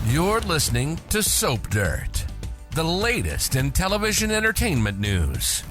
You're listening to Soap Dirt, the latest in television entertainment news.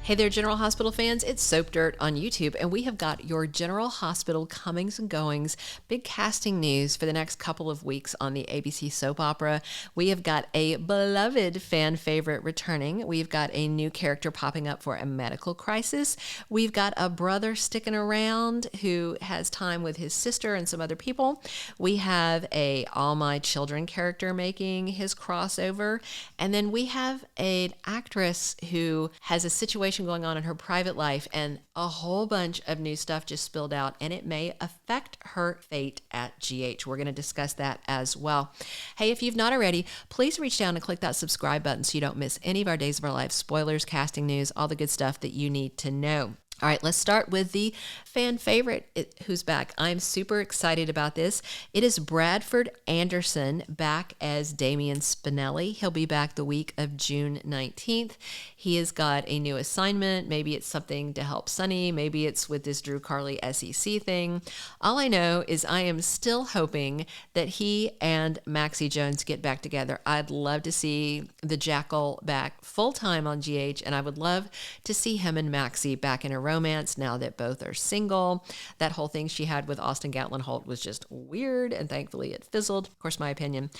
Hey there, General Hospital fans. It's Soap Dirt on YouTube, and we have got your General Hospital comings and goings, big casting news for the next couple of weeks on the ABC soap opera. We have got a beloved fan favorite returning. We've got a new character popping up for a medical crisis. We've got a brother sticking around who has time with his sister and some other people. We have a All My Children character making his crossover. And then we have an actress who has a situation going on in her private life, and a whole bunch of new stuff just spilled out, and it may affect her fate at GH. We're going to discuss that as well. Hey, if you've not already, please reach down and click that subscribe button so you don't miss any of our Days of Our Life spoilers, casting news, all the good stuff that you need to know. All right, let's start with the fan favorite who's back. I'm super excited about this. It is Bradford Anderson back as Damien Spinelli. He'll be back the week of June 19th. He has got a new assignment. Maybe it's something to help Sonny. Maybe it's with this Drew Carly SEC thing. All I know is I am still hoping that he and Maxie Jones get back together. I'd love to see the Jackal back full-time on GH, and I would love to see him and Maxie back in a romance now that both are single. That whole thing she had with Austin Gatlin Holt was just weird, and thankfully it fizzled. Of course, my opinion.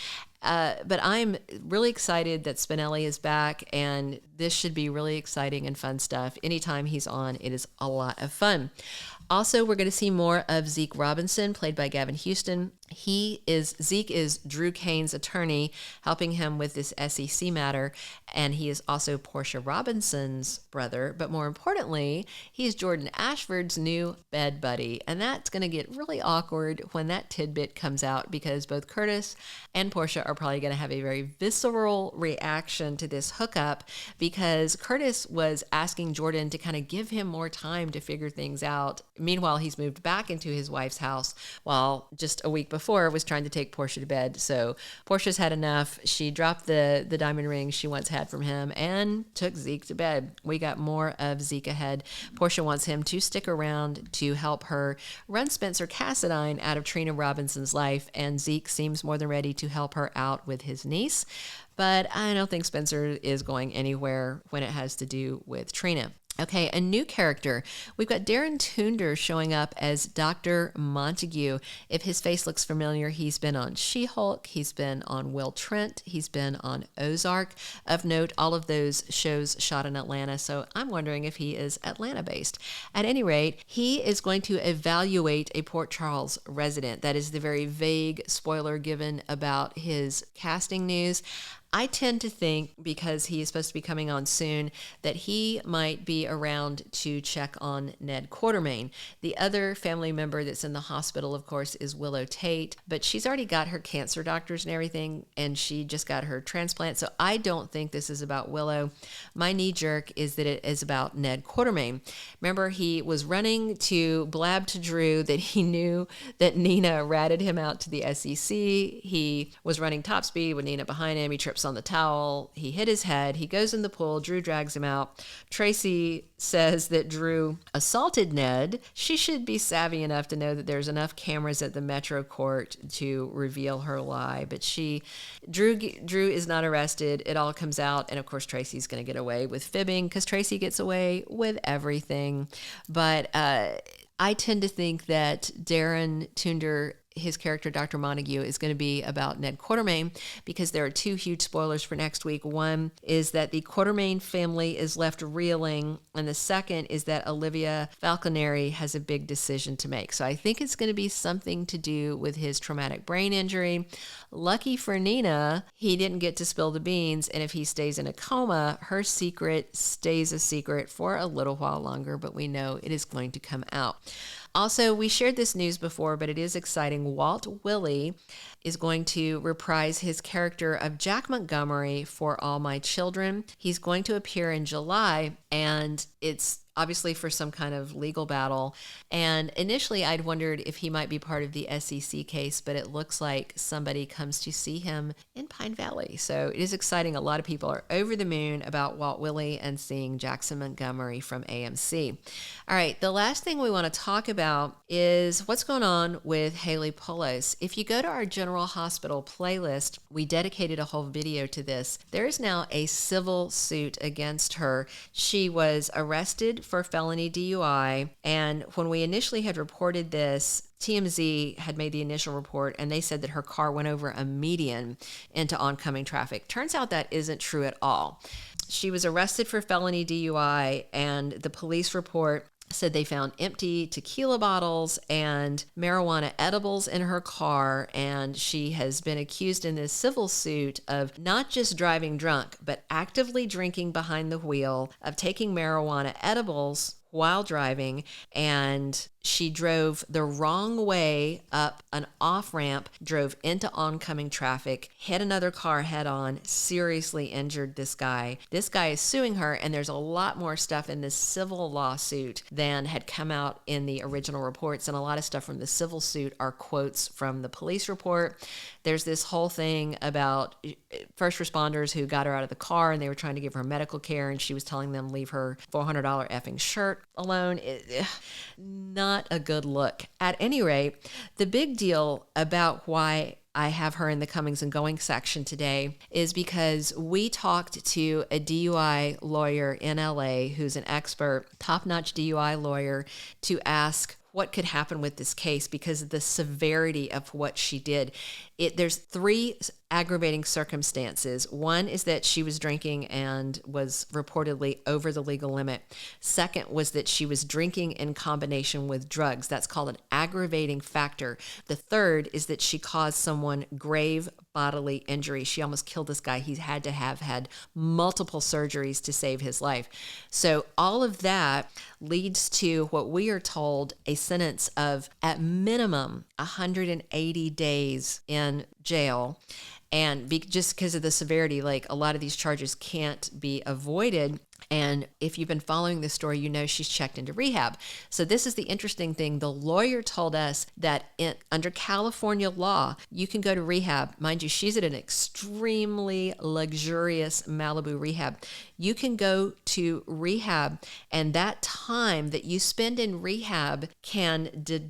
But I'm really excited that Spinelli is back, and this should be really exciting and fun stuff. Anytime he's on, it is a lot of fun. Also, we're going to see more of Zeke Robinson, played by Gavin Houston. Zeke is Drew Kane's attorney, helping him with this SEC matter, and he is also Portia Robinson's brother. But more importantly, he's Jordan Ashford's new bed buddy, and that's going to get really awkward when that tidbit comes out, because both Curtis and Portia are probably going to have a very visceral reaction to this hookup, because Curtis was asking Jordan to kind of give him more time to figure things out. Meanwhile, he's moved back into his wife's house, while just a week before was trying to take Portia to bed. So Portia's had enough. She dropped the diamond ring she once had from him and took Zeke to bed. We got more of Zeke ahead. Portia wants him to stick around to help her run Spencer Cassadine out of Trina Robinson's life, and Zeke seems more than ready to help her out with his niece. But I don't think Spencer is going anywhere when it has to do with Trina. Okay, a new character. We've got Darren Tuner showing up as Dr. Montague. If his face looks familiar, he's been on She-Hulk, he's been on Will Trent, he's been on Ozark. Of note, all of those shows shot in Atlanta, so I'm wondering if he is Atlanta-based. At any rate, he is going to evaluate a Port Charles resident. That is the very vague spoiler given about his casting news. I tend to think, because he is supposed to be coming on soon, that he might be around to check on Ned Quartermain. The other family member that's in the hospital, of course, is Willow Tate, but she's already got her cancer doctors and everything, and she just got her transplant, so I don't think this is about Willow. My knee-jerk is that it is about Ned Quartermain. Remember, he was running to blab to Drew that he knew that Nina ratted him out to the SEC. He was running top speed with Nina behind him. He trips on the towel. He hit his head. He goes in the pool. Drew drags him out. Tracy says that Drew assaulted Ned. She should be savvy enough to know that there's enough cameras at the Metro Court to reveal her lie. But Drew is not arrested. It all comes out. And of course, Tracy's going to get away with fibbing, because Tracy gets away with everything. But I tend to think that Darren Tuner, his character, Dr. Montague, is going to be about Ned Quartermain, because there are two huge spoilers for next week. One is that the Quartermain family is left reeling, and the second is that Olivia Falconeri has a big decision to make. So I think it's going to be something to do with his traumatic brain injury. Lucky for Nina, he didn't get to spill the beans, and if he stays in a coma, her secret stays a secret for a little while longer, but we know it is going to come out. Also, we shared this news before, but it is exciting. Walt Willey is going to reprise his character of Jack Montgomery for All My Children. He's going to appear in July, and it's obviously for some kind of legal battle. And initially I'd wondered if he might be part of the SEC case, but it looks like somebody comes to see him in Pine Valley. So it is exciting. A lot of people are over the moon about Walt Willey and seeing Jackson Montgomery from AMC. All right, the last thing we want to talk about is what's going on with Haley Pullos. If you go to our General Hospital playlist, we dedicated a whole video to this. There is now a civil suit against her. She was arrested for felony DUI, and when we initially had reported this, TMZ had made the initial report, and they said that her car went over a median into oncoming traffic. Turns out that isn't true at all. She was arrested for felony DUI, and the police report said they found empty tequila bottles and marijuana edibles in her car, and she has been accused in this civil suit of not just driving drunk, but actively drinking behind the wheel, of taking marijuana edibles while driving, and she drove the wrong way up an off-ramp, drove into oncoming traffic, hit another car head-on, seriously injured this guy. This guy is suing her, and there's a lot more stuff in this civil lawsuit than had come out in the original reports, and a lot of stuff from the civil suit are quotes from the police report. There's this whole thing about first responders who got her out of the car, and they were trying to give her medical care, and she was telling them leave her $400 effing shirt alone. Not a good look. At any rate, the big deal about why I have her in the comings and goings section today is because we talked to a DUI lawyer in LA who's an expert, top-notch DUI lawyer, to ask what could happen with this case because of the severity of what she did. There's 3 aggravating circumstances. One is that she was drinking and was reportedly over the legal limit. Second was that she was drinking in combination with drugs. That's called an aggravating factor. The third is that she caused someone grave bodily injury. She almost killed this guy. He had to have had multiple surgeries to save his life. So all of that leads to what we are told a sentence of at minimum 180 days in jail. And just because of the severity, like a lot of these charges can't be avoided. And if you've been following this story, you know she's checked into rehab. So this is the interesting thing. The lawyer told us that under California law, you can go to rehab. Mind you, she's at an extremely luxurious Malibu rehab. You can go to rehab, and that time that you spend in rehab can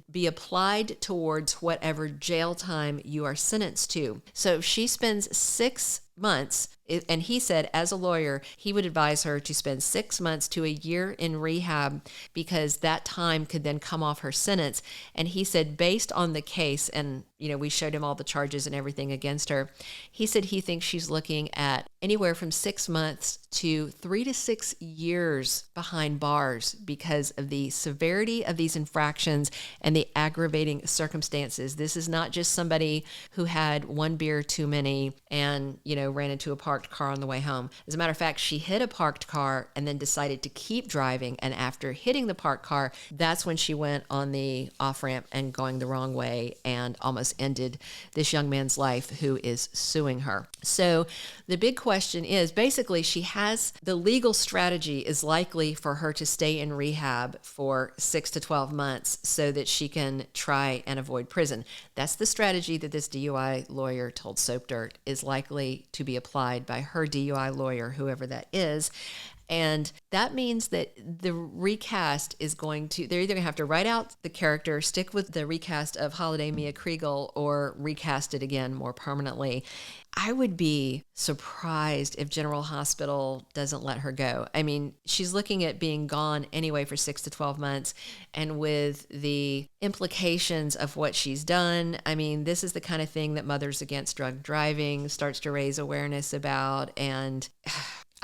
be applied towards whatever jail time you are sentenced to. So if she spends 6 months, and he said as a lawyer he would advise her to spend 6 months to a year in rehab because that time could then come off her sentence. And he said based on the case, and we showed him all the charges and everything against her, he said he thinks she's looking at anywhere from 6 months to 3 to 6 years behind bars because of the severity of these infractions and the aggravating circumstances. This is not just somebody who had one beer too many and ran into a parked car on the way home. As a matter of fact, she hit a parked car and then decided to keep driving, and after hitting the parked car, that's when she went on the off-ramp and going the wrong way and almost ended this young man's life who is suing her. So the big question is, basically, she has the legal strategy is likely for her to stay in rehab for 6 to 12 months so that she can try and avoid prison. That's the strategy that this DUI lawyer told Soap Dirt is likely to be applied by her DUI lawyer, whoever that is. And that means that the recast is they're either going to have to write out the character, stick with the recast of Holiday Mia Kriegel, or recast it again more permanently. I would be surprised if General Hospital doesn't let her go. I mean, she's looking at being gone anyway for 6 to 12 months. And with the implications of what she's done, I mean, this is the kind of thing that Mothers Against Drug Driving starts to raise awareness about. And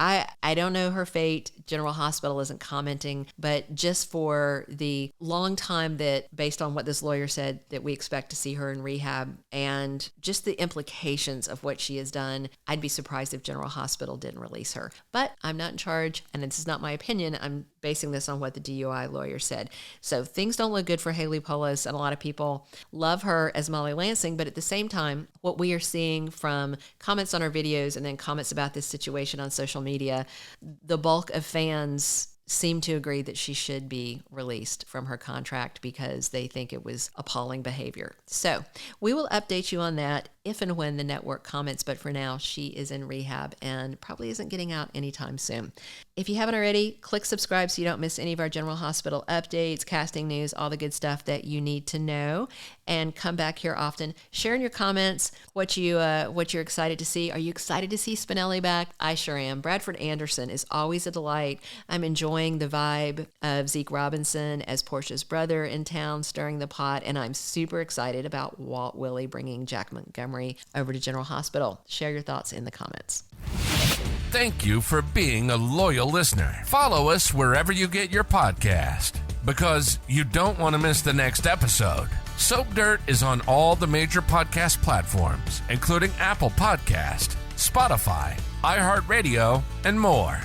I don't know her fate. General Hospital isn't commenting, but just for the long time that, based on what this lawyer said, that we expect to see her in rehab and just the implications of what she has done, I'd be surprised if General Hospital didn't release her. But I'm not in charge, and this is not my opinion. I'm basing this on what the DUI lawyer said. So things don't look good for Haley Pullos, and a lot of people love her as Molly Lansing, but at the same time, what we are seeing from comments on our videos and then comments about this situation on social media, the bulk of fans seem to agree that she should be released from her contract because they think it was appalling behavior. So we will update you on that if and when the network comments, but for now, she is in rehab and probably isn't getting out anytime soon. If you haven't already, click subscribe so you don't miss any of our General Hospital updates, casting news, all the good stuff that you need to know, and come back here often. Share in your comments what you're excited to see. Are you excited to see Spinelli back? I sure am. Bradford Anderson is always a delight. I'm enjoying the vibe of Zeke Robinson as Portia's brother in town, stirring the pot, and I'm super excited about Walt Willey bringing Jack Montgomery over to General Hospital. Share your thoughts in the comments. Thank you for being a loyal listener. Follow us wherever you get your podcast, because you don't want to miss the next episode. Soap Dirt is on all the major podcast platforms, including Apple Podcast, Spotify, iHeartRadio, and more.